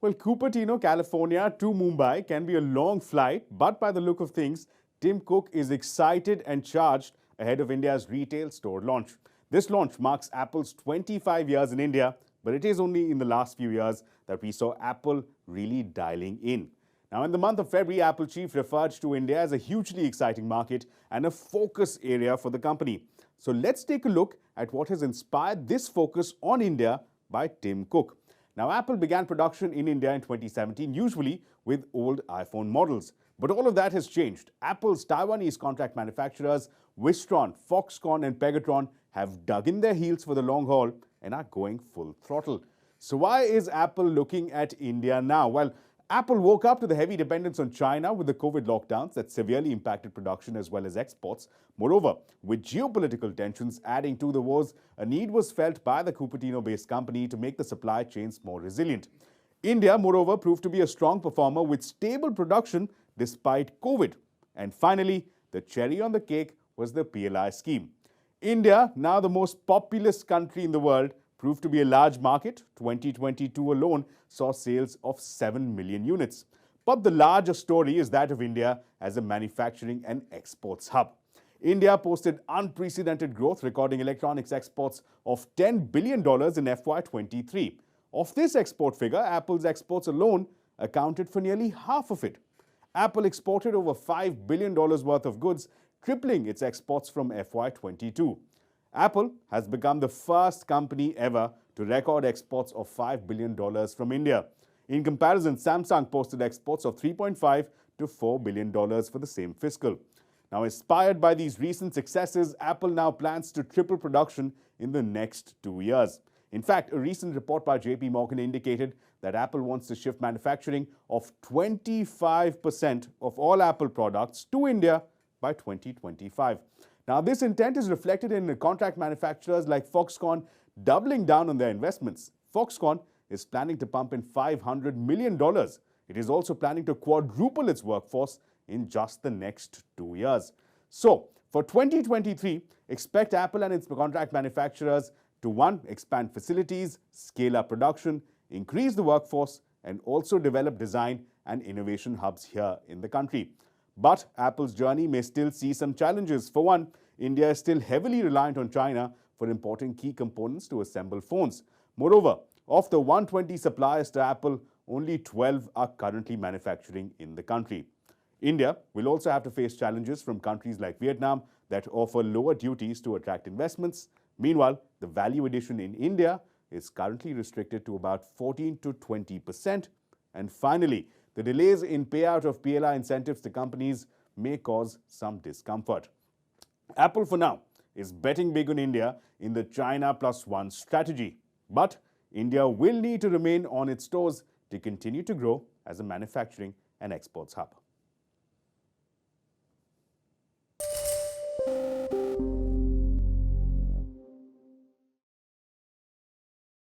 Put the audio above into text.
Well, Cupertino, California to Mumbai can be a long flight, but by the look of things, Tim Cook is excited and charged ahead of India's retail store launch. This launch marks Apple's 25 years in India, but it is only in the last few years that we saw Apple really dialing in. Now, in the month of February, Apple chief referred to India as a hugely exciting market and a focus area for the company. So let's take a look at what has inspired this focus on India by Tim Cook. Now, Apple began production in India in 2017, usually with old iPhone models. But all of that has changed. Apple's Taiwanese contract manufacturers, Wistron, Foxconn and Pegatron have dug in their heels for the long haul and are going full throttle. So why is Apple looking at India now? Well, Apple woke up to the heavy dependence on China with the COVID lockdowns that severely impacted production as well as exports. Moreover, with geopolitical tensions adding to the wars, a need was felt by the Cupertino-based company to make the supply chains more resilient. India, moreover, proved to be a strong performer with stable production despite COVID. And finally, the cherry on the cake was the PLI scheme. India, now the most populous country in the world, proved to be a large market. 2022 alone saw sales of 7 million units. But the larger story is that of India as a manufacturing and exports hub. India posted unprecedented growth, recording electronics exports of $10 billion in FY23. Of this export figure, Apple's exports alone accounted for nearly half of it. Apple exported over $5 billion worth of goods, tripling its exports from FY22. Apple has become the first company ever to record exports of $5 billion from India. In comparison, Samsung posted exports of $3.5 to $4 billion for the same fiscal. Now, inspired by these recent successes, Apple now plans to triple production in the next 2 years. In fact, a recent report by JP Morgan indicated that Apple wants to shift manufacturing of 25% of all Apple products to India by 2025. Now, this intent is reflected in contract manufacturers like Foxconn doubling down on their investments. Foxconn is planning to pump in $500 million. It is also planning to quadruple its workforce in just the next 2 years. So, for 2023, expect Apple and its contract manufacturers to 1. Expand facilities, scale up production, increase the workforce, and also develop design and innovation hubs here in the country. But Apple's journey may still see some challenges. For one, India is still heavily reliant on China for importing key components to assemble phones. Moreover, of the 120 suppliers to Apple, only 12 are currently manufacturing in the country. India will also have to face challenges from countries like Vietnam that offer lower duties to attract investments. Meanwhile, the value addition in India is currently restricted to about 14 to 20%. And finally, the delays in payout of PLI incentives to companies may cause some discomfort. Apple, for now, is betting big on India in the China Plus One strategy. But India will need to remain on its toes to continue to grow as a manufacturing and exports hub.